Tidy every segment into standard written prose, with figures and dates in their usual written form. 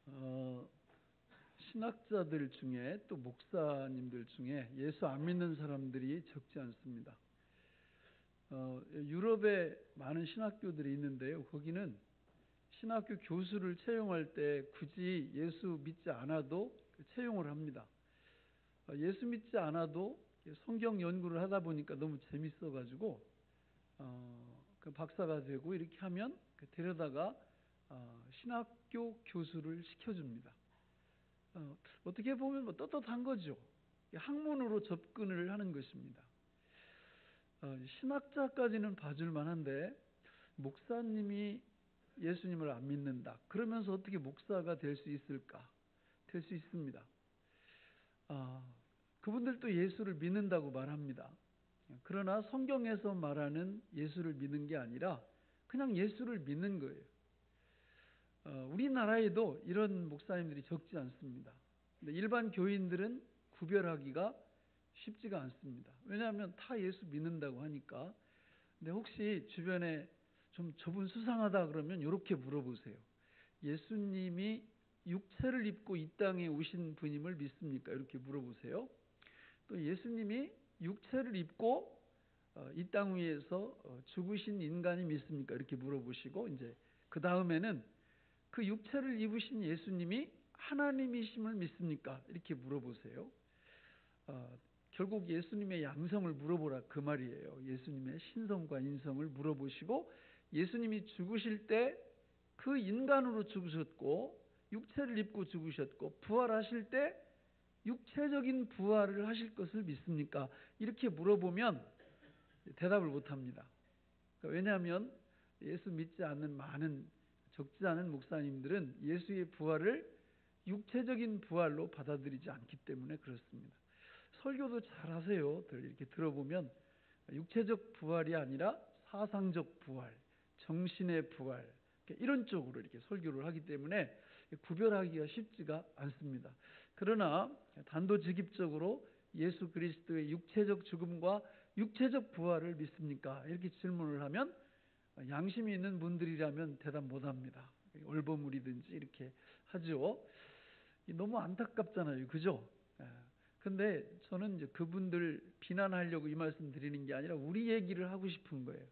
어, 신학자들 중에 또 목사님들 중에 예수 안 믿는 사람들이 적지 않습니다. 유럽에 많은 신학교들이 있는데요. 거기는 신학교 교수를 채용할 때 굳이 예수 믿지 않아도 채용을 합니다. 예수 믿지 않아도 성경 연구를 하다 보니까 너무 재밌어가지고 그 박사가 되고 이렇게 하면 데려다가 신학교 교수를 시켜줍니다. 어떻게 보면 뭐 떳떳한 거죠. 학문으로 접근을 하는 것입니다. 신학자까지는 봐줄 만한데 목사님이 예수님을 안 믿는다. 그러면서 어떻게 목사가 될 수 있을까? 될 수 있습니다. 그분들도 예수를 믿는다고 말합니다. 그러나 성경에서 말하는 예수를 믿는 게 아니라 그냥 예수를 믿는 거예요. 우리나라에도 이런 목사님들이 적지 않습니다. 근데 일반 교인들은 구별하기가 쉽지가 않습니다. 왜냐하면 다 예수 믿는다고 하니까. 근데 혹시 주변에 좀 저분 수상하다 그러면 이렇게 물어보세요. 예수님이 육체를 입고 이 땅에 오신 분임을 믿습니까? 이렇게 물어보세요. 또 예수님이 육체를 입고 이 땅 위에서 죽으신 인간이 믿습니까? 이렇게 물어보시고 이제 그 다음에는 그 육체를 입으신 예수님이 하나님이심을 믿습니까? 이렇게 물어보세요. 결국 예수님의 양성을 물어보라 그 말이에요. 예수님의 신성과 인성을 물어보시고 예수님이 죽으실 때 그 인간으로 죽으셨고 육체를 입고 죽으셨고 부활하실 때 육체적인 부활을 하실 것을 믿습니까? 이렇게 물어보면 대답을 못합니다. 왜냐하면 예수 믿지 않는 많은 적지 않은 목사님들은 예수의 부활을 육체적인 부활로 받아들이지 않기 때문에 그렇습니다. 설교도 잘 하세요. 이렇게 들어보면 육체적 부활이 아니라 사상적 부활, 정신의 부활 이런 쪽으로 이렇게 설교를 하기 때문에 구별하기가 쉽지가 않습니다. 그러나 단도직입적으로 예수 그리스도의 육체적 죽음과 육체적 부활을 믿습니까? 이렇게 질문을 하면 양심이 있는 분들이라면 대답 못합니다. 올버물이든지 이렇게 하죠. 너무 안타깝잖아요. 그죠? 근데 저는 이제 그분들 비난하려고 이 말씀 드리는 게 아니라 우리 얘기를 하고 싶은 거예요.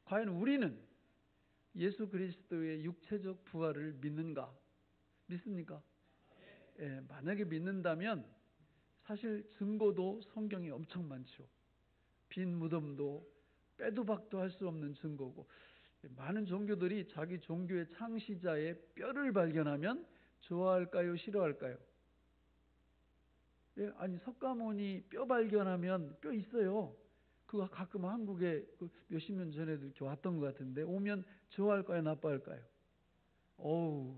과연 우리는 예수 그리스도의 육체적 부활을 믿는가? 믿습니까? 만약에 믿는다면 사실 증거도 성경에 엄청 많죠. 빈 무덤도 빼도 박도 할 수 없는 증거고 많은 종교들이 자기 종교의 창시자의 뼈를 발견하면 좋아할까요? 싫어할까요? 아니 석가모니 뼈 발견하면 뼈 있어요. 그거 가끔 한국에 몇십 년 전에도 이렇게 왔던 것 같은데 오면 좋아할까요? 나빠할까요? 어우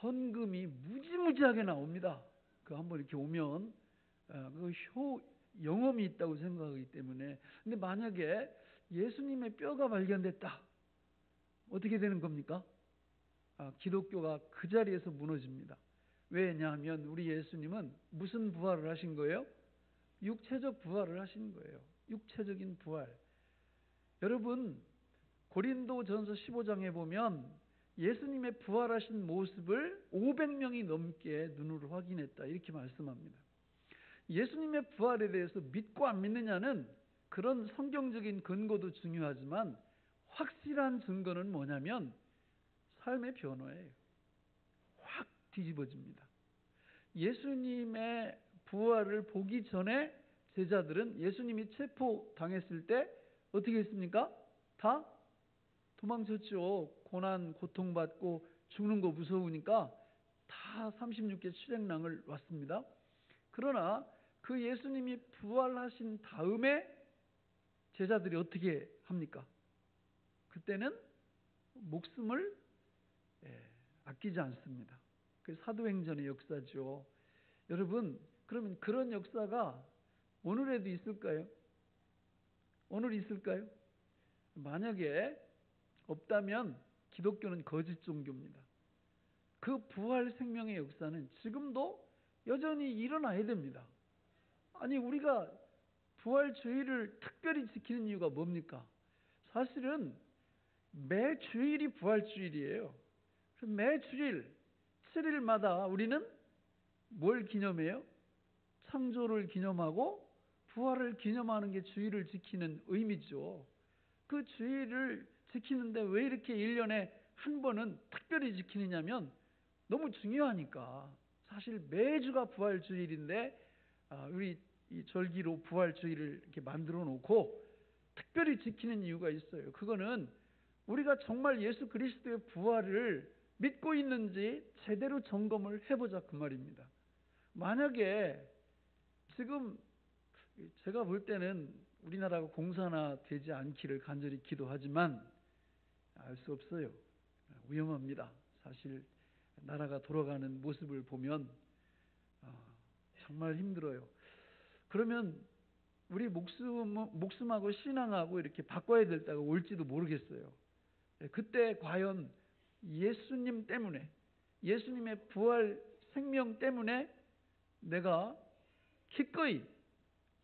헌금이 무지무지하게 나옵니다. 그 한번 이렇게 오면 그 영험이 있다고 생각하기 때문에. 근데 만약에 예수님의 뼈가 발견됐다. 어떻게 되는 겁니까? 기독교가 그 자리에서 무너집니다. 왜냐하면 우리 예수님은 무슨 부활을 하신 거예요? 육체적 부활을 하신 거예요. 육체적인 부활. 여러분 고린도전서 15장에 보면 예수님의 부활하신 모습을 500명이 넘게 눈으로 확인했다. 이렇게 말씀합니다. 예수님의 부활에 대해서 믿고 안 믿느냐는 그런 성경적인 근거도 중요하지만 확실한 증거는 뭐냐면 삶의 변화예요. 확 뒤집어집니다. 예수님의 부활을 보기 전에 제자들은 예수님이 체포당했을 때 어떻게 했습니까? 다 도망쳤죠. 고난, 고통받고 죽는 거 무서우니까 다 36개 출애굽을 왔습니다. 그러나 그 예수님이 부활하신 다음에 제자들이 어떻게 합니까? 그때는 목숨을 아끼지 않습니다. 그 사도행전의 역사죠. 여러분, 그러면 그런 역사가 오늘에도 있을까요? 오늘 있을까요? 만약에 없다면 기독교는 거짓 종교입니다. 그 부활 생명의 역사는 지금도 여전히 일어나야 됩니다. 아니 우리가 부활주의를 특별히 지키는 이유가 뭡니까? 사실은 매 주일이 부활주일이에요. 매 주일 안식일마다 우리는 뭘 기념해요? 창조를 기념하고 부활을 기념하는 게 주일을 지키는 의미죠. 그 주일을 지키는데 왜 이렇게 1년에 한 번은 특별히 지키느냐면 너무 중요하니까. 사실 매주가 부활주일인데 우리 이 절기로 부활주일을 이렇게 만들어 놓고 특별히 지키는 이유가 있어요. 그거는 우리가 정말 예수 그리스도의 부활을 믿고 있는지 제대로 점검을 해보자 그 말입니다. 만약에 지금 제가 볼 때는 우리나라가 공산화 되지 않기를 간절히 기도하지만 알 수 없어요. 위험합니다. 사실 나라가 돌아가는 모습을 보면 정말 힘들어요. 그러면 우리 목숨하고 신앙하고 이렇게 바꿔야 될 때가 올지도 모르겠어요. 그때 과연 예수님 때문에, 예수님의 부활 생명 때문에 내가 기꺼이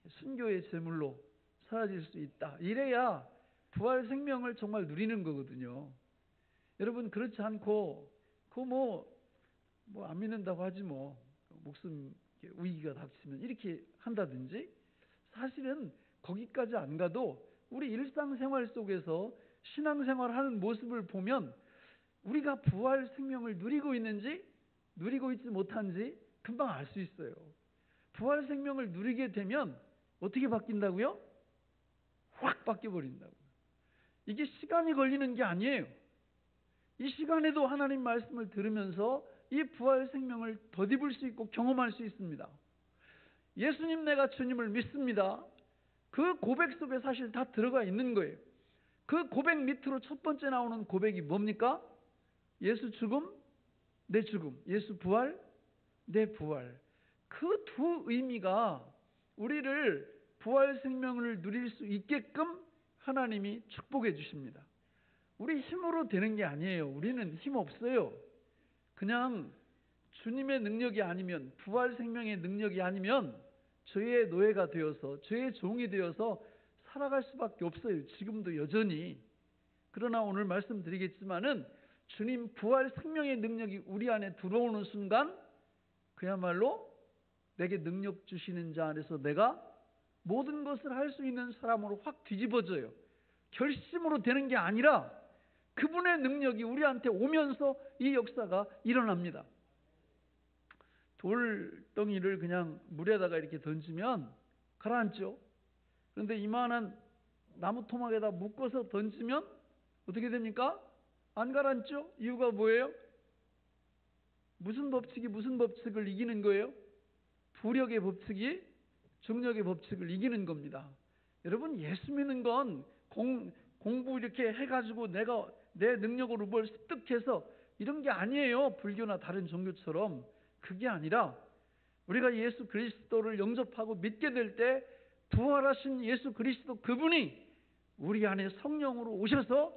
순교의 제물로 사라질 수 있다. 이래야 부활 생명을 정말 누리는 거거든요. 여러분, 그렇지 않고 그거 안 믿는다고 하지 목숨 위기가 닥치면 이렇게 한다든지, 사실은 거기까지 안 가도 우리 일상생활 속에서 신앙생활하는 모습을 보면 우리가 부활 생명을 누리고 있는지 누리고 있지 못한지 금방 알 수 있어요. 부활 생명을 누리게 되면 어떻게 바뀐다고요? 확 바뀌어버린다고요. 이게 시간이 걸리는 게 아니에요. 이 시간에도 하나님 말씀을 들으면서 이 부활 생명을 덧입을 수 있고 경험할 수 있습니다. 예수님, 내가 주님을 믿습니다. 그 고백 속에 사실 다 들어가 있는 거예요. 그 고백 밑으로 첫 번째 나오는 고백이 뭡니까? 예수 죽음, 내 죽음. 예수 부활, 내 부활. 그 두 의미가 우리를 부활 생명을 누릴 수 있게끔 하나님이 축복해 주십니다. 우리 힘으로 되는 게 아니에요. 우리는 힘 없어요. 그냥 주님의 능력이 아니면, 부활 생명의 능력이 아니면 죄의 노예가 되어서, 죄의 종이 되어서 살아갈 수밖에 없어요. 지금도 여전히. 그러나 오늘 말씀드리겠지만은 주님 부활 생명의 능력이 우리 안에 들어오는 순간 그야말로 내게 능력 주시는 자 안에서 내가 모든 것을 할 수 있는 사람으로 확 뒤집어져요. 결심으로 되는 게 아니라 그분의 능력이 우리한테 오면서 이 역사가 일어납니다. 돌덩이를 그냥 물에다가 이렇게 던지면 가라앉죠. 그런데 이만한 나무 토막에다 묶어서 던지면 어떻게 됩니까? 안 가라앉죠? 이유가 뭐예요? 무슨 법칙을 이기는 거예요? 부력의 법칙이 중력의 법칙을 이기는 겁니다. 여러분, 예수 믿는 건 공부 이렇게 해가지고 내가 내 능력으로 뭘 습득해서 이런 게 아니에요. 불교나 다른 종교처럼. 그게 아니라 우리가 예수 그리스도를 영접하고 믿게 될 때 부활하신 예수 그리스도 그분이 우리 안에 성령으로 오셔서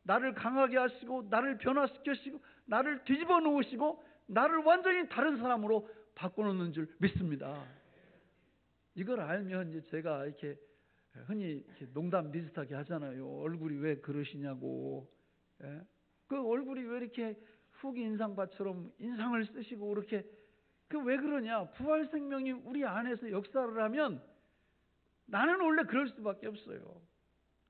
나를 강하게 하시고 나를 변화시키시고 나를 뒤집어 놓으시고 나를 완전히 다른 사람으로 바꿔놓는 줄 믿습니다. 이걸 알면 이제 제가 이렇게 흔히 이렇게 농담 비슷하게 하잖아요. 얼굴이 왜 그러시냐고. 예? 그 얼굴이 왜 이렇게 후기 인상밭처럼 인상을 쓰시고 그렇게, 그 왜 그러냐? 부활 생명이 우리 안에서 역사를 하면 나는 원래 그럴 수밖에 없어요.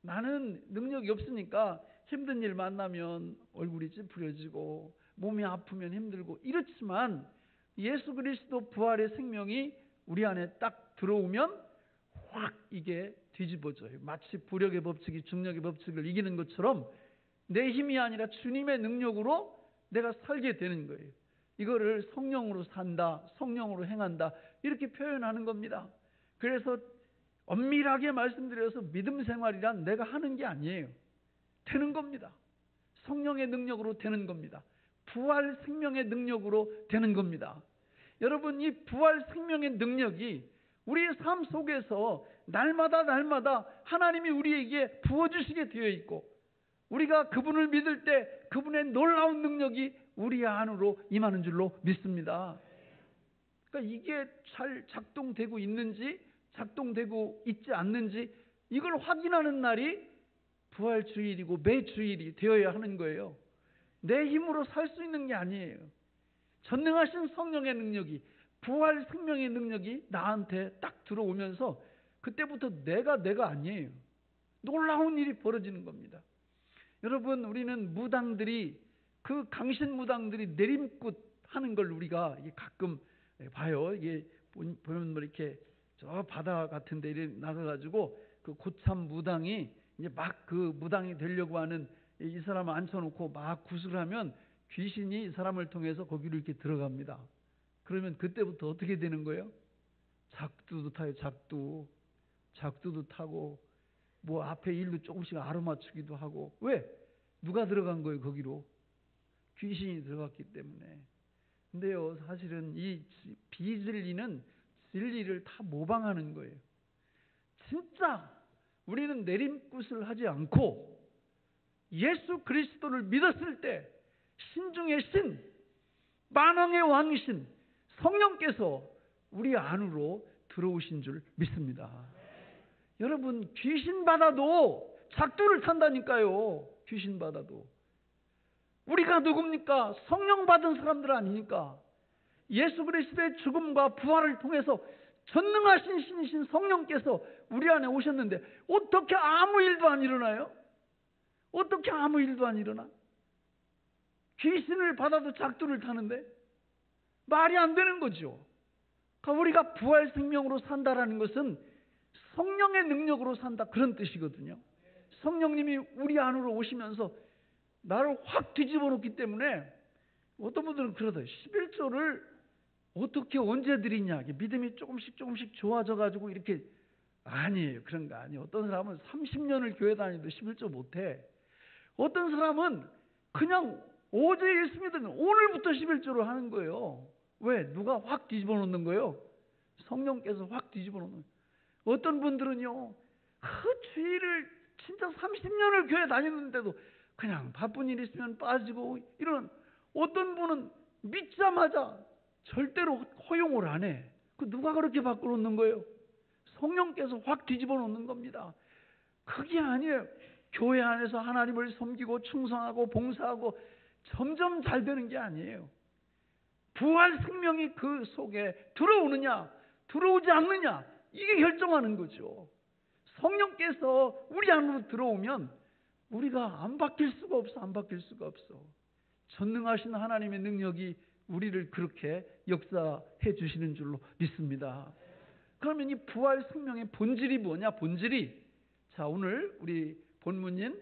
나는 능력이 없으니까 힘든 일 만나면 얼굴이 찌푸려지고 몸이 아프면 힘들고 이렇지만 예수 그리스도 부활의 생명이 우리 안에 딱 들어오면 확 이게 뒤집어져요. 마치 부력의 법칙이 중력의 법칙을 이기는 것처럼 내 힘이 아니라 주님의 능력으로 내가 살게 되는 거예요. 이거를 성령으로 산다, 성령으로 행한다 이렇게 표현하는 겁니다. 그래서 엄밀하게 말씀드려서 믿음 생활이란 내가 하는 게 아니에요. 되는 겁니다. 성령의 능력으로 되는 겁니다. 부활 생명의 능력으로 되는 겁니다. 여러분, 이 부활 생명의 능력이 우리의 삶 속에서 날마다 하나님이 우리에게 부어주시게 되어 있고 우리가 그분을 믿을 때 그분의 놀라운 능력이 우리 안으로 임하는 줄로 믿습니다. 그러니까 이게 잘 작동되고 있는지 작동되고 있지 않는지 이걸 확인하는 날이 부활주일이고 매주일이 되어야 하는 거예요. 내 힘으로 살 수 있는 게 아니에요. 전능하신 성령의 능력이, 부활 생명의 능력이 나한테 딱 들어오면서 그때부터 내가 아니에요. 놀라운 일이 벌어지는 겁니다. 여러분, 우리는 무당들이, 그 강신 무당들이 내림굿 하는 걸 우리가 가끔 봐요. 이게 보면 뭐 이렇게 저 바다 같은 데 나가가지고 그 고참 무당이 이제 막 그 무당이 되려고 하는 이 사람을 앉혀놓고 막 구슬을 하면 귀신이 이 사람을 통해서 거기로 이렇게 들어갑니다. 그러면 그때부터 어떻게 되는 거예요? 작두도 타요. 작두도 타고 뭐 앞에 일로 조금씩 알아맞추기도 하고. 왜? 누가 들어간 거예요? 거기로 귀신이 들어갔기 때문에. 근데요, 사실은 이 비진리는 진리를 다 모방하는 거예요. 진짜 우리는 내림굿을 하지 않고 예수 그리스도를 믿었을 때 신중의 신, 만왕의 왕이신 성령께서 우리 안으로 들어오신 줄 믿습니다. 여러분, 귀신 받아도 작두를 탄다니까요. 귀신 받아도. 우리가 누굽니까? 성령 받은 사람들 아니니까. 예수 그리스도의 죽음과 부활을 통해서 전능하신 신이신 성령께서 우리 안에 오셨는데 어떻게 아무 일도 안 일어나요? 어떻게 아무 일도 안 일어나? 귀신을 받아도 작두를 타는데 말이 안 되는 거죠. 그러니까 우리가 부활 생명으로 산다라는 것은 성령의 능력으로 산다, 그런 뜻이거든요. 성령님이 우리 안으로 오시면서 나를 확 뒤집어 놓기 때문에 어떤 분들은 그러다 11조를 어떻게 언제 드리냐, 믿음이 조금씩 좋아져 가지고 이렇게. 아니에요. 그런 거 아니에요. 어떤 사람은 30년을 교회 다니도 11조 못해. 어떤 사람은 그냥 어제 예수 믿으면 오늘부터 11조를 하는 거예요. 왜? 누가 확 뒤집어 놓는 거예요? 성령께서 확 뒤집어 놓는 거예요. 어떤 분들은요, 그 주일을 진짜 30년을 교회 다니는데도 그냥 바쁜 일 있으면 빠지고 이런. 어떤 분은 믿자마자 절대로 허용을 안 해. 그 누가 그렇게 바꿔 놓는 거예요? 성령께서 확 뒤집어 놓는 겁니다. 그게 아니에요. 교회 안에서 하나님을 섬기고 충성하고 봉사하고 점점 잘 되는 게 아니에요. 부활 생명이 그 속에 들어오느냐 들어오지 않느냐, 이게 결정하는 거죠. 성령께서 우리 안으로 들어오면 우리가 안 바뀔 수가 없어. 전능하신 하나님의 능력이 우리를 그렇게 역사해 주시는 줄로 믿습니다. 그러면 이 부활 생명의 본질이 뭐냐? 본질이, 자, 오늘 우리 본문인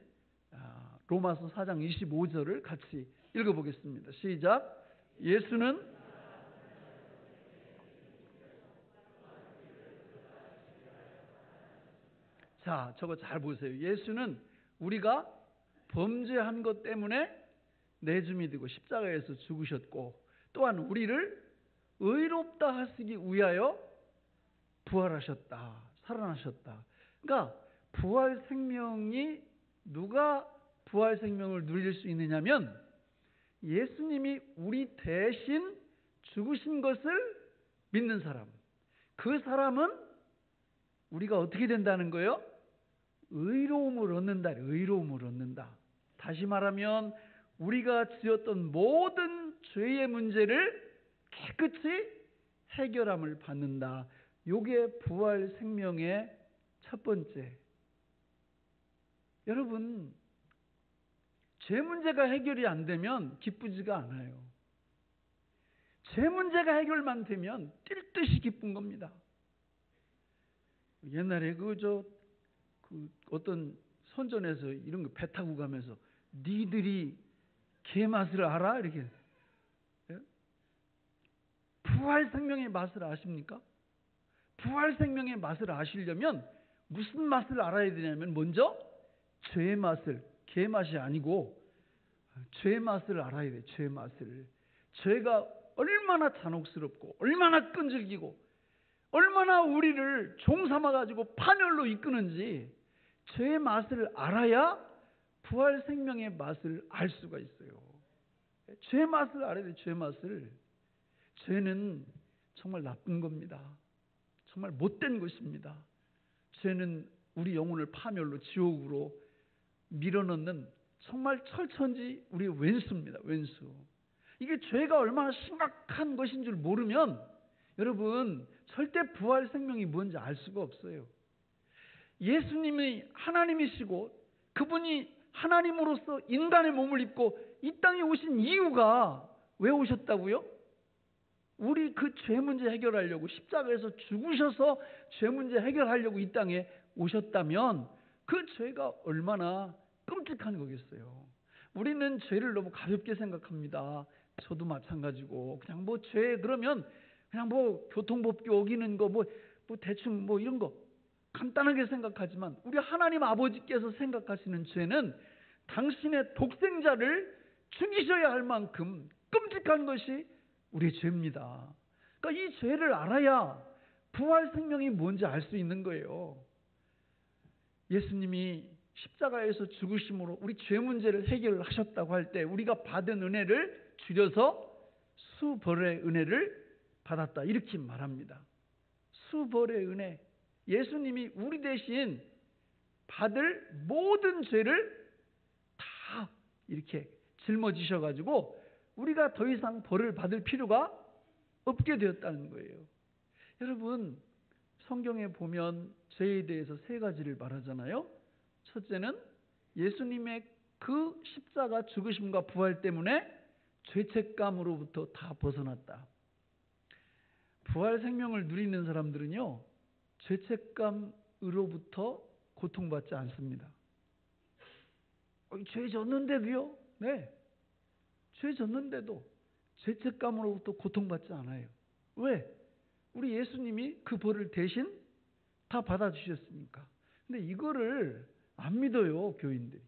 로마서 4장 25절을 같이 읽어보겠습니다. 시작. 예수는 자, 저거 잘 보세요. 예수는 우리가 범죄한 것 때문에 내줌이 되고 십자가에서 죽으셨고, 또한 우리를 의롭다 하시기 위하여 부활하셨다, 살아나셨다. 그러니까 부활 생명이, 누가 부활 생명을 누릴 수 있느냐면 예수님이 우리 대신 죽으신 것을 믿는 사람. 그 사람은 우리가 어떻게 된다는 거예요? 의로움을 얻는다. 의로움을 얻는다. 다시 말하면 우리가 지었던 모든 죄의 문제를 깨끗이 해결함을 받는다. 요게 부활 생명의 첫 번째. 여러분, 죄 문제가 해결이 안 되면 기쁘지가 않아요. 죄 문제가 해결만 되면 뛸 듯이 기쁜 겁니다. 옛날에 어떤 선전에서 이런 거 배 타고 가면서 니들이 개 맛을 알아? 이렇게. 부활 생명의 맛을 아십니까? 부활 생명의 맛을 아시려면 무슨 맛을 알아야 되냐면 먼저 죄의 맛을, 개 맛이 아니고 죄의 맛을 알아야 돼요. 죄의 맛을. 죄가 얼마나 잔혹스럽고 얼마나 끈질기고 얼마나 우리를 종 삼아가지고 파멸로 이끄는지 죄의 맛을 알아야 부활 생명의 맛을 알 수가 있어요. 죄의 맛을 알아야 돼요. 죄의 맛을. 죄는 정말 나쁜 겁니다. 정말 못된 것입니다. 죄는 우리 영혼을 파멸로, 지옥으로 밀어넣는 정말 철천지 우리의 왼수입니다. 왼수. 이게 죄가 얼마나 심각한 것인 줄 모르면 여러분 절대 부활 생명이 뭔지 알 수가 없어요. 예수님이 하나님이시고 그분이 하나님으로서 인간의 몸을 입고 이 땅에 오신 이유가 왜 오셨다고요? 우리 그 죄 문제 해결하려고 십자가에서 죽으셔서 죄 문제 해결하려고 이 땅에 오셨다면 그 죄가 얼마나 끔찍한 거겠어요. 우리는 죄를 너무 가볍게 생각합니다. 저도 마찬가지고 그냥 뭐 죄 그러면 그냥 뭐 교통법규 어기는 거 뭐 대충 뭐 이런 거 간단하게 생각하지만 우리 하나님 아버지께서 생각하시는 죄는 당신의 독생자를 죽이셔야 할 만큼 끔찍한 것이 우리의 죄입니다. 그러니까 이 죄를 알아야 부활 생명이 뭔지 알 수 있는 거예요. 예수님이 십자가에서 죽으심으로 우리 죄 문제를 해결하셨다고 할 때 우리가 받은 은혜를 줄여서 수벌의 은혜를 받았다 이렇게 말합니다. 수벌의 은혜. 예수님이 우리 대신 받을 모든 죄를 다 이렇게 짊어지셔가지고 우리가 더 이상 벌을 받을 필요가 없게 되었다는 거예요. 여러분 성경에 보면 죄에 대해서 세 가지를 말하잖아요. 첫째는 예수님의 그 십자가 죽으심과 부활 때문에 죄책감으로부터 다 벗어났다. 부활 생명을 누리는 사람들은요 죄책감으로부터 고통받지 않습니다. 죄 졌는데도요? 네, 죄 졌는데도 죄책감으로부터 고통받지 않아요. 왜? 우리 예수님이 그 벌을 대신 다 받아주셨으니까. 근데 이거를 안 믿어요, 교인들이.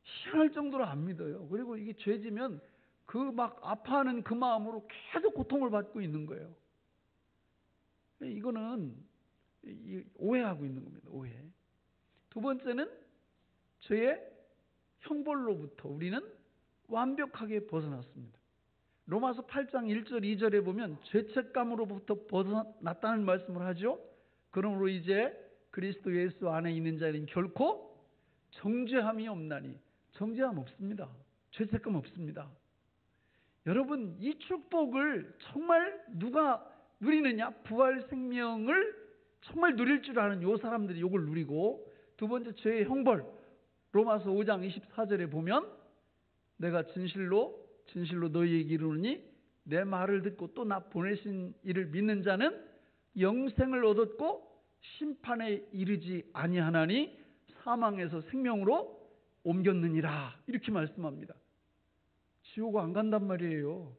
희한할 정도로 안 믿어요. 그리고 이게 죄지면 그 막 아파하는 그 마음으로 계속 고통을 받고 있는 거예요. 이거는 오해하고 있는 겁니다. 오해. 두 번째는 죄의 형벌로부터 우리는 완벽하게 벗어났습니다. 로마서 8장 1절 2절에 보면 죄책감으로부터 벗어났다는 말씀을 하죠. 그러므로 이제 그리스도 예수 안에 있는 자는 결코 정죄함이 없나니. 정죄함 없습니다. 죄책감 없습니다. 여러분 이 축복을 정말 누가 누리느냐? 부활 생명을 정말 누릴 줄 아는 요 사람들이 요걸 누리고, 두 번째 죄의 형벌 로마서 5장 24절에 보면 내가 진실로 너희에게 이르노니 내 말을 듣고 또 나 보내신 이를 믿는 자는 영생을 얻었고 심판에 이르지 아니하나니 사망에서 생명으로 옮겼느니라 이렇게 말씀합니다. 지옥 안 간단 말이에요.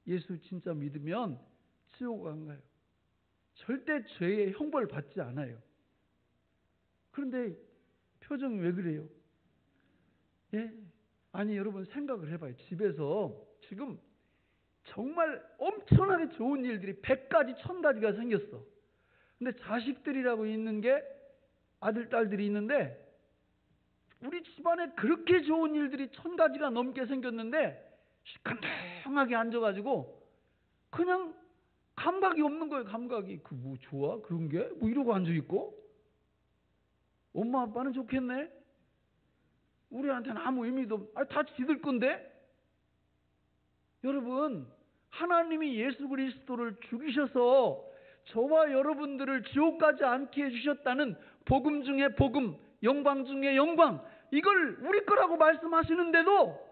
예수 진짜 믿으면 지옥 안 가요. 절대 죄의 형벌 받지 않아요. 그런데 표정이 왜 그래요? 예? 아니 여러분 생각을 해봐요. 집에서 지금 정말 엄청나게 좋은 일들이 100가지 1000가지가 생겼어. 근데 자식들이라고 있는 게 아들 딸들이 있는데 우리 집안에 그렇게 좋은 일들이 1000가지가 넘게 생겼는데 시큰둥하게 앉아가지고 그냥 감각이 없는 거예요. 감각이. 그 뭐 좋아? 그런 게? 뭐 이러고 앉아있고? 엄마 아빠는 좋겠네? 우리한테는 아무 의미도 다 지들 건데? 여러분 하나님이 예수 그리스도를 죽이셔서 저와 여러분들을 지옥 가지 않게 해주셨다는 복음 중에 복음, 영광 중에 영광, 이걸 우리 거라고 말씀하시는데도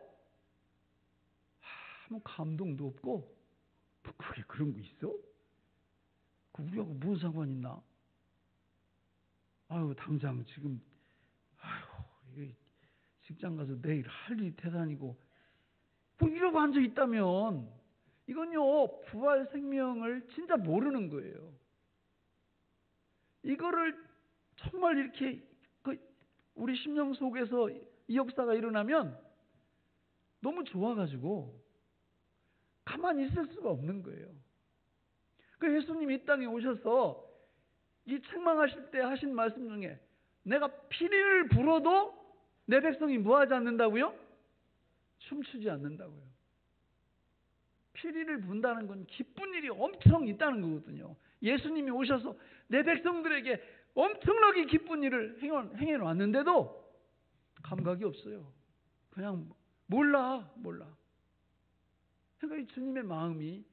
아무 감동도 없고 뭐 그게 그런 거 있어? 그 우리하고 무슨 상관 있나? 아유 당장 지금 이게 직장 가서 내일 할 일이 대단이고 뭐 이러고 앉아 있다면 이건요 부활 생명을 진짜 모르는 거예요. 이거를 정말 이렇게 우리 심령 속에서 이 역사가 일어나면 너무 좋아가지고 가만히 있을 수가 없는 거예요. 그 예수님이 이 땅에 오셔서 이 책망하실 때 하신 말씀 중에 내가 피리를 불어도 내 백성이 뭐하지 않는다고요? 춤추지 않는다고요. 피리를 분다는 건 기쁜 일이 엄청 있다는 거거든요. 예수님이 오셔서 내 백성들에게 엄청나게 기쁜 일을 행해 놨는데도 감각이 없어요. 그냥 몰라. 그러니까 이 주님의 마음이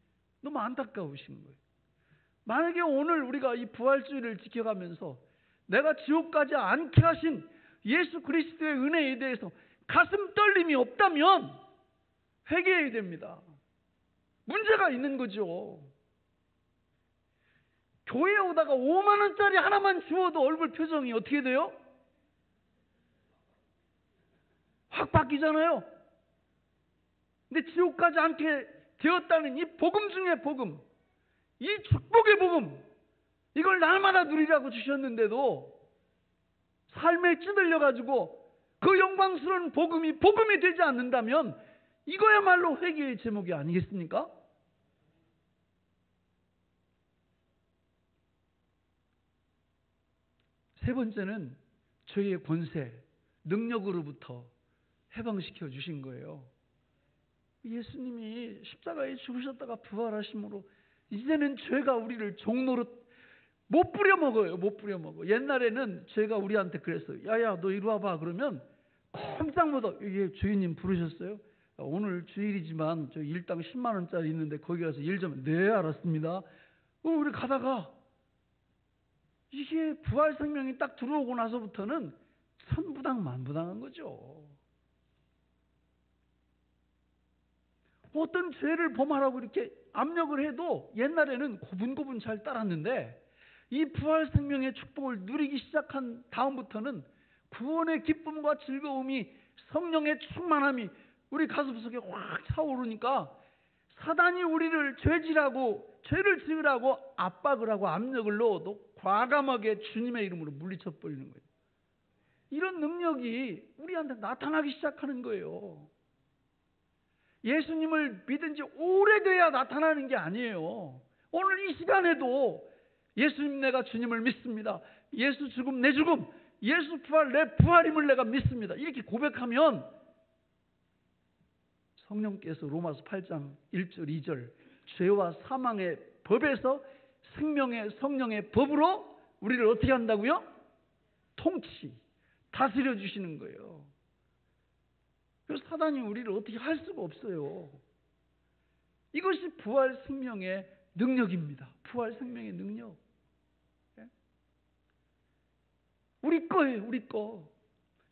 너무 안타까우신 거예요. 만약에 오늘 우리가 이 부활주의를 지켜가면서 내가 지옥 가지 않게 하신 예수 그리스도의 은혜에 대해서 가슴 떨림이 없다면 회개해야 됩니다. 문제가 있는 거죠. 교회에 오다가 5만 원짜리 하나만 주어도 얼굴 표정이 어떻게 돼요? 확 바뀌잖아요. 근데 지옥 가지 않게 되었다는 이 복음 중에 복음, 이 축복의 복음, 이걸 날마다 누리라고 주셨는데도 삶에 찌들려가지고 그 영광스러운 복음이 되지 않는다면 이거야말로 회개의 제목이 아니겠습니까? 세 번째는 죄의 권세, 능력으로부터 해방시켜 주신 거예요. 예수님이 십자가에 죽으셨다가 부활하심으로 이제는 죄가 우리를 종노릇 못 부려먹어요. 못 부려먹어. 옛날에는 죄가 우리한테 그랬어요. 야야 너 이리 와봐. 그러면 꼼짝 못하고 이게 주인님 부르셨어요? 오늘 주일이지만 저 일당 10만 원짜리 있는데 거기 가서 일 좀. 네 알았습니다. 우리 가다가 이게 부활 생명이 딱 들어오고 나서부터는 천부당 만부당한 거죠. 어떤 죄를 범하라고 이렇게 압력을 해도 옛날에는 고분고분 잘 따랐는데 이 부활 생명의 축복을 누리기 시작한 다음부터는 구원의 기쁨과 즐거움이 성령의 충만함이 우리 가슴속에 확 차오르니까 사단이 우리를 죄를 지으라고 압박을 하고 압력을 넣어도 과감하게 주님의 이름으로 물리쳐 버리는 거예요. 이런 능력이 우리한테 나타나기 시작하는 거예요. 예수님을 믿은 지 오래돼야 나타나는 게 아니에요. 오늘 이 시간에도 예수님 내가 주님을 믿습니다. 예수 죽음 내 죽음, 예수 부활 내 부활임을 내가 믿습니다. 이렇게 고백하면 성령께서 로마서 8장 1절 2절 죄와 사망의 법에서 생명의 성령의 법으로 우리를 어떻게 한다고요? 다스려 주시는 거예요. 그래서 사단이 우리를 어떻게 할 수가 없어요. 이것이 부활 생명의 능력입니다. 부활 생명의 능력. 우리 거예요. 우리 거.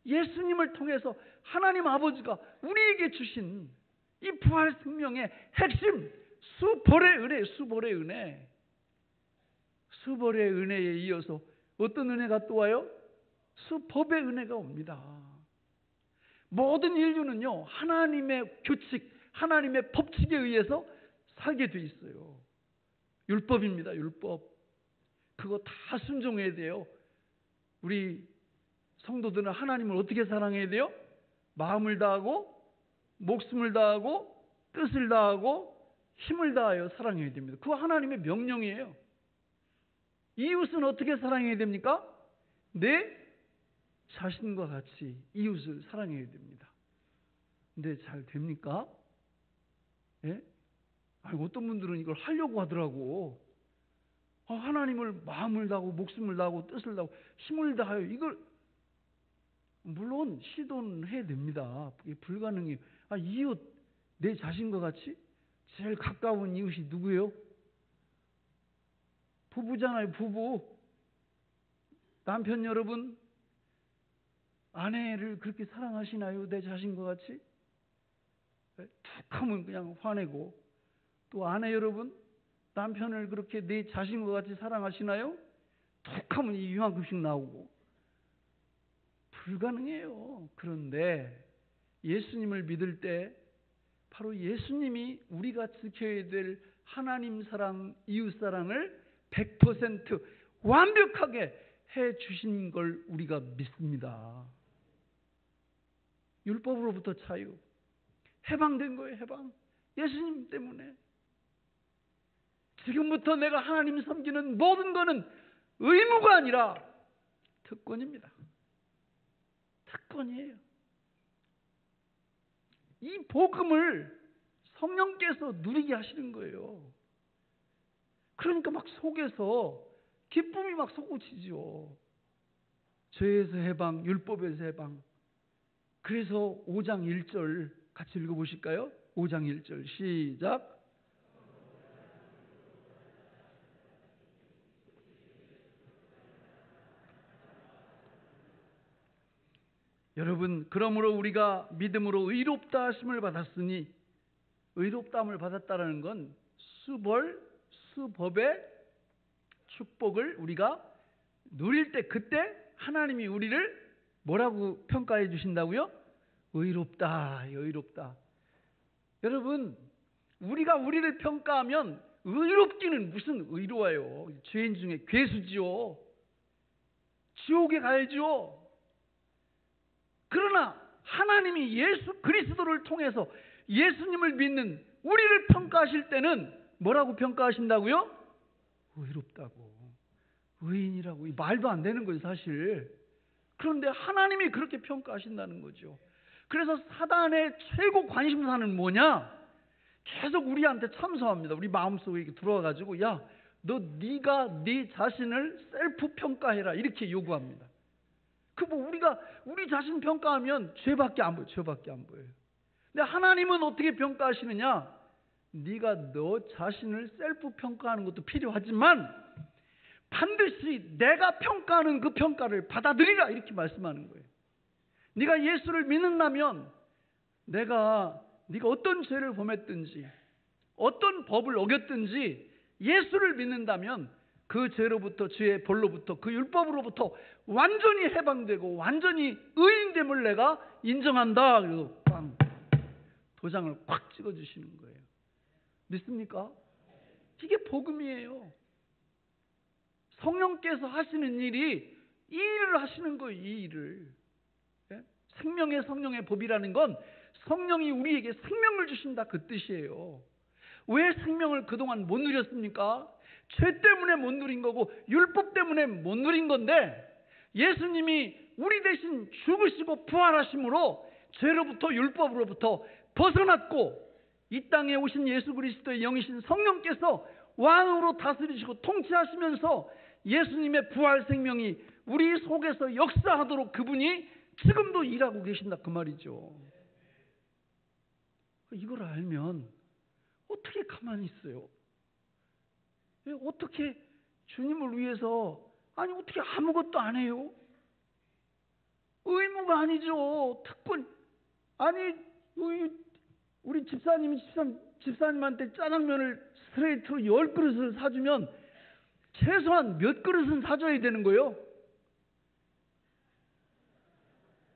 예수님을 통해서 하나님 아버지가 우리에게 주신 이 부활 생명의 핵심 수벌의 은혜, 수벌의 은혜. 수벌의 은혜에 이어서 어떤 은혜가 또 와요? 수법의 은혜가 옵니다. 모든 인류는요, 하나님의 규칙, 하나님의 법칙에 의해서 살게 돼 있어요. 율법입니다, 율법. 그거 다 순종해야 돼요. 우리 성도들은 하나님을 어떻게 사랑해야 돼요? 마음을 다하고, 목숨을 다하고, 뜻을 다하고, 힘을 다하여 사랑해야 됩니다. 그거 하나님의 명령이에요. 이웃은 어떻게 사랑해야 됩니까? 내 자신과 같이 이웃을 사랑해야 됩니다. 근데 잘 됩니까? 예? 아니, 어떤 분들은 이걸 하려고 하더라고. 하나님을 마음을 다하고 목숨을 다하고 뜻을 다하고 힘을 다하여 이걸 물론 시도는 해야 됩니다. 그게 불가능해요. 이웃 내 자신과 같이 제일 가까운 이웃이 누구예요? 부부잖아요. 부부. 남편 여러분 아내를 그렇게 사랑하시나요? 내 자신과 같이? 툭 하면 그냥 화내고. 또 아내 여러분 남편을 그렇게 내 자신과 같이 사랑하시나요? 툭 하면 이만큼씩 나오고. 불가능해요. 그런데 예수님을 믿을 때 바로 예수님이 우리가 지켜야 될 하나님 사랑, 이웃 사랑을 100% 완벽하게 해 주신 걸 우리가 믿습니다. 율법으로부터 자유. 해방된 거예요, 해방. 예수님 때문에. 지금부터 내가 하나님 섬기는 모든 것은 의무가 아니라 특권입니다. 특권이에요. 이 복음을 성령께서 누리게 하시는 거예요. 그러니까 막 속에서 기쁨이 막 솟구치죠. 죄에서 해방, 율법에서 해방. 그래서 5장 1절 같이 읽어보실까요? 5장 1절 시작. 여러분, 그러므로 우리가 믿음으로 의롭다 하심을 받았으니, 의롭다함을 받았다는 건 수법의 축복을 우리가 누릴 때, 그때 하나님이 우리를 뭐라고 평가해 주신다고요? 의롭다, 의롭다. 여러분, 우리가 우리를 평가하면 의롭기는 무슨 의로워요. 죄인 중에 괴수지요. 지옥에 가야죠. 그러나 하나님이 예수 그리스도를 통해서 예수님을 믿는 우리를 평가하실 때는 뭐라고 평가하신다고요? 의롭다고, 의인이라고. 말도 안 되는 거예요, 사실. 그런데 하나님이 그렇게 평가하신다는 거죠. 그래서 사단의 최고 관심사는 뭐냐? 계속 우리한테 참소합니다. 우리 마음속에 이렇게 들어와가지고, 야, 네가 네 자신을 셀프 평가해라, 이렇게 요구합니다. 우리가 우리 자신 평가하면 죄밖에 안 보여요. 죄밖에 안 보여요. 근데 하나님은 어떻게 평가하시느냐? 네가 너 자신을 셀프 평가하는 것도 필요하지만 반드시 내가 평가하는 그 평가를 받아들이라, 이렇게 말씀하는 거예요. 네가 예수를 믿는다면 네가 어떤 죄를 범했든지 어떤 법을 어겼든지 예수를 믿는다면 그 죄로부터, 죄의 벌로부터, 그 율법으로부터 완전히 해방되고 완전히 의인됨을 내가 인정한다. 그리고 빵, 도장을 꽉 찍어주시는 거예요. 믿습니까? 이게 복음이에요. 성령께서 하시는 일이 이 일을 하시는 거예요. 이 일을. 생명의 성령의 법이라는 건 성령이 우리에게 생명을 주신다, 그 뜻이에요. 왜 생명을 그동안 못 누렸습니까? 죄 때문에 못 누린 거고 율법 때문에 못 누린 건데, 예수님이 우리 대신 죽으시고 부활하심으로 죄로부터 율법으로부터 벗어났고, 이 땅에 오신 예수 그리스도의 영이신 성령께서 왕으로 다스리시고 통치하시면서 예수님의 부활 생명이 우리 속에서 역사하도록 그분이 지금도 일하고 계신다, 그 말이죠. 이걸 알면 어떻게 가만히 있어요? 어떻게 주님을 위해서, 어떻게 아무것도 안 해요? 의무가 아니죠. 특권. 우리 집사님한테 짜장면을 스트레이트로 10그릇을 사주면 최소한 몇 그릇은 사줘야 되는 거예요?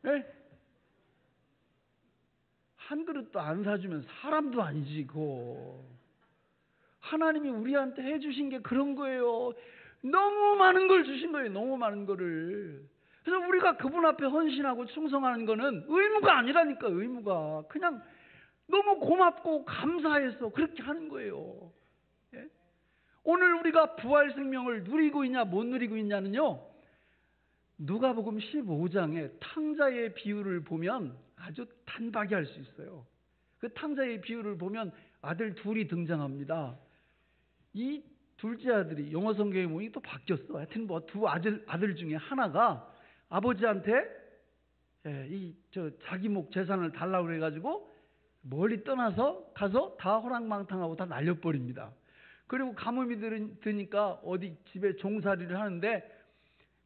네? 한 그릇도 안 사주면 사람도 아니지, 그거. 하나님이 우리한테 해주신 게 그런 거예요. 너무 많은 걸 주신 거예요. 너무 많은 거를. 그래서 우리가 그분 앞에 헌신하고 충성하는 거는 의무가 아니라니까. 의무가 그냥 너무 고맙고 감사해서 그렇게 하는 거예요. 예? 오늘 우리가 부활 생명을 누리고 있냐 못 누리고 있냐는요, 누가복음 15장에 탕자의 비유를 보면 아주 단박에 알 수 있어요. 그 탕자의 비유를 보면 아들 둘이 등장합니다. 이 둘째 아들이, 영어 성경에 보니 또 바뀌었어. 하여튼 두 아들 중에 하나가 아버지한테 자기 목 재산을 달라고 그래가지고 멀리 떠나서 가서 다 호랑망탕하고 다 날려버립니다. 그리고 가뭄이 드니까 어디 집에 종살이를 하는데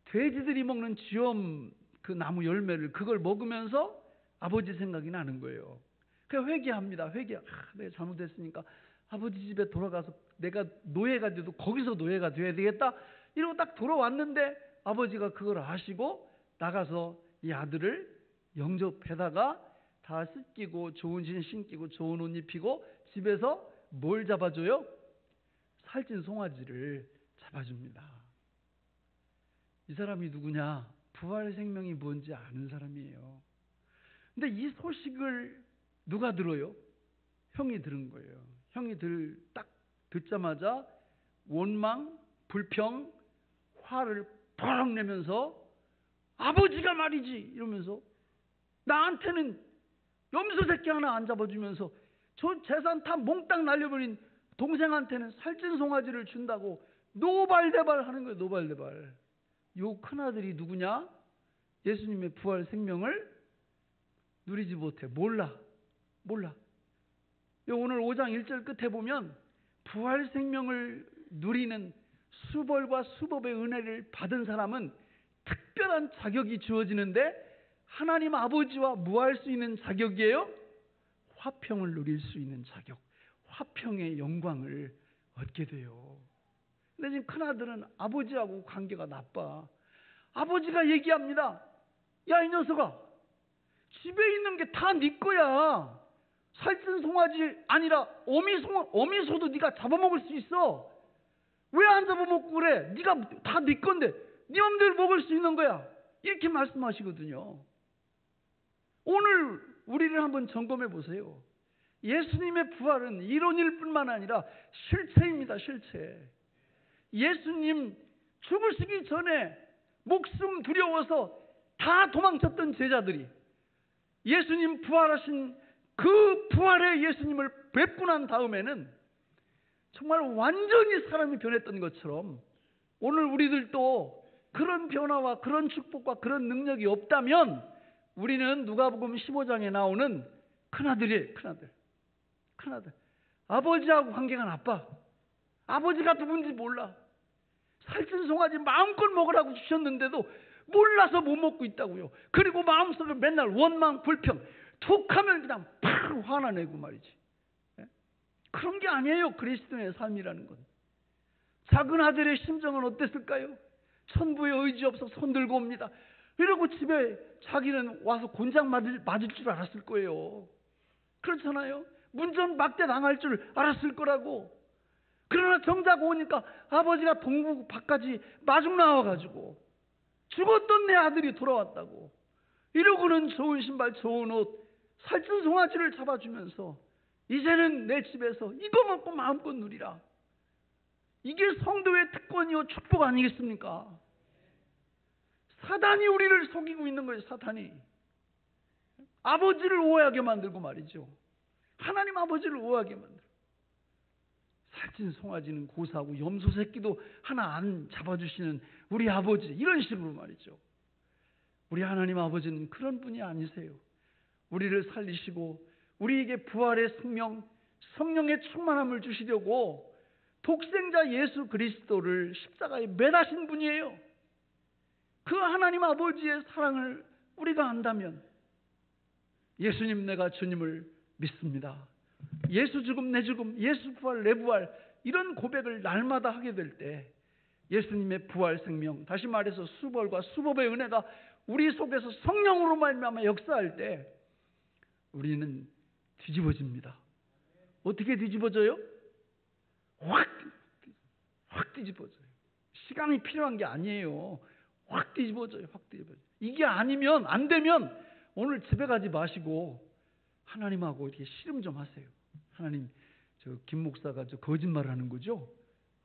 돼지들이 먹는 쥐엄, 그 나무 열매를, 그걸 먹으면서 아버지 생각이 나는 거예요. 그래서 회개합니다. 내가 잘못했으니까 아버지 집에 돌아가서 내가 노예가 돼도 거기서 노예가 돼야 되겠다, 이러고 딱 돌아왔는데 아버지가 그걸 아시고 나가서 이 아들을 영접해다가 다 씻기고 좋은 신 신기고 좋은 옷 입히고 집에서 뭘 잡아줘요? 살찐 송아지를 잡아줍니다. 이 사람이 누구냐? 부활의 생명이 뭔지 아는 사람이에요. 근데 이 소식을 누가 들어요? 형이 들은 거예요. 형이 딱 듣자마자 원망, 불평, 화를 펄럭 내면서 아버지가 말이지 이러면서 나한테는 염소 새끼 하나 안 잡아주면서 저 재산 다 몽땅 날려버린 동생한테는 살찐 송아지를 준다고 노발대발 하는 거예요. 노발대발. 요 큰아들이 누구냐? 예수님의 부활 생명을 누리지 못해. 몰라. 오늘 5장 1절 끝에 보면 부활 생명을 누리는 수벌과 수법의 은혜를 받은 사람은 특별한 자격이 주어지는데 하나님 아버지와 무할 수 있는 자격이에요. 화평을 누릴 수 있는 자격, 화평의 영광을 얻게 돼요. 근데 지금 큰아들은 아버지하고 관계가 나빠. 아버지가 얘기합니다. 야, 이 녀석아, 집에 있는 게 다 네 거야. 살찐 송아지 아니라 어미소도 네가 잡아먹을 수 있어. 왜 안 잡아먹고 그래? 네가 다 네 건데 네 맘대로 먹을 수 있는 거야. 이렇게 말씀하시거든요. 오늘 우리를 한번 점검해 보세요. 예수님의 부활은 이론일 뿐만 아니라 실체입니다. 실체. 예수님 죽으시기 전에 목숨 두려워서 다 도망쳤던 제자들이 예수님 부활하신 그 부활의 예수님을 뵙고 난 다음에는 정말 완전히 사람이 변했던 것처럼 오늘 우리들도 그런 변화와 그런 축복과 그런 능력이 없다면 우리는 누가복음 15장에 나오는 큰아들이에요. 큰아들. 아버지하고 관계가 나빠. 아버지가 누군지 몰라. 살찐 송아지 마음껏 먹으라고 주셨는데도 몰라서 못 먹고 있다고요. 그리고 마음속에 맨날 원망, 불평, 툭하면 그냥 바로 화나내고 말이지. 그런 게 아니에요. 그리스도인의 삶이라는 건. 작은 아들의 심정은 어땠을까요? 천부에 의지 없어 손 들고 옵니다. 이러고 집에 자기는 와서 곤장 맞을 줄 알았을 거예요. 그렇잖아요. 문전 막대 당할 줄 알았을 거라고. 그러나 정작 오니까 아버지가 동부 밖까지 마중 나와가지고 죽었던 내 아들이 돌아왔다고. 이러고는 좋은 신발, 좋은 옷, 살찐 송아지를 잡아주면서 이제는 내 집에서 이거 먹고 마음껏 누리라. 이게 성도의 특권이요 축복 아니겠습니까? 사단이 우리를 속이고 있는 거예요. 사탄이. 아버지를 오해하게 만들고 말이죠. 하나님 아버지를 오해하게 만들고. 살찐 송아지는 고사하고 염소 새끼도 하나 안 잡아주시는 우리 아버지, 이런 식으로 말이죠. 우리 하나님 아버지는 그런 분이 아니세요. 우리를 살리시고 우리에게 부활의 생명, 성령의 충만함을 주시려고 독생자 예수 그리스도를 십자가에 매다신 분이에요. 그 하나님 아버지의 사랑을 우리가 안다면 예수님 내가 주님을 믿습니다. 예수 죽음 내 죽음, 예수 부활 내 부활, 이런 고백을 날마다 하게 될 때 예수님의 부활 생명, 다시 말해서 수벌과 수법의 은혜가 우리 속에서 성령으로 말미암아 역사할 때 우리는 뒤집어집니다. 어떻게 뒤집어져요? 확 뒤집어져요. 시간이 필요한 게 아니에요. 확 뒤집어져요. 이게 아니면, 안 되면 오늘 집에 가지 마시고 하나님하고 이렇게 씨름 좀 하세요. 하나님, 저 김 목사가 저 거짓말하는 거죠?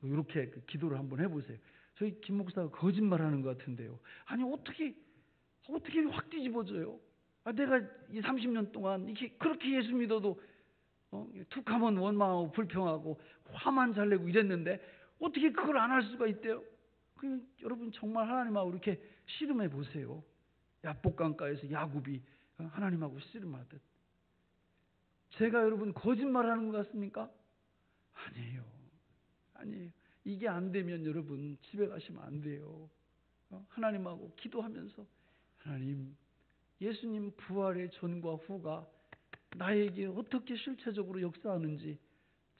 이렇게 기도를 한번 해보세요. 저희 김 목사가 거짓말하는 것 같은데요. 아니 어떻게 확 뒤집어져요? 내가 이 30년 동안 이렇게 그렇게 예수 믿어도 툭하면 원망하고 불평하고 화만 잘 내고 이랬는데 어떻게 그걸 안 할 수가 있대요? 여러분 정말 하나님하고 이렇게 씨름해 보세요. 야복강가에서 야곱이 하나님하고 씨름하듯. 제가 여러분 거짓말하는 것 같습니까? 아니에요. 이게 안 되면 여러분 집에 가시면 안 돼요. 하나님하고 기도하면서 하나님, 예수님 부활의 전과 후가 나에게 어떻게 실체적으로 역사하는지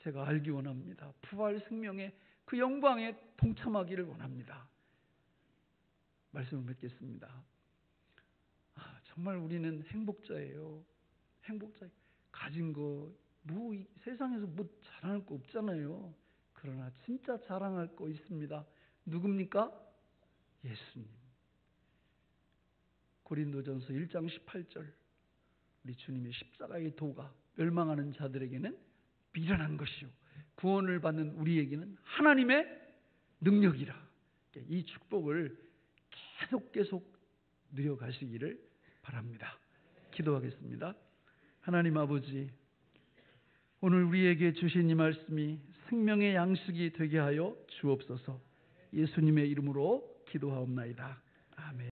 제가 알기 원합니다. 부활 생명의 그 영광에 동참하기를 원합니다. 말씀을 맺겠습니다. 정말 우리는 행복자예요. 행복자예요. 가진 거, 이 세상에서 자랑할 거 없잖아요. 그러나 진짜 자랑할 거 있습니다. 누굽니까? 예수님. 고린도전서 1장 18절, 우리 주님의 십자가의 도가 멸망하는 자들에게는 미련한 것이요 구원을 받는 우리에게는 하나님의 능력이라. 이 축복을 계속 누려가시기를 바랍니다. 기도하겠습니다. 하나님 아버지, 오늘 우리에게 주신 이 말씀이 생명의 양식이 되게 하여 주옵소서. 예수님의 이름으로 기도하옵나이다. 아멘.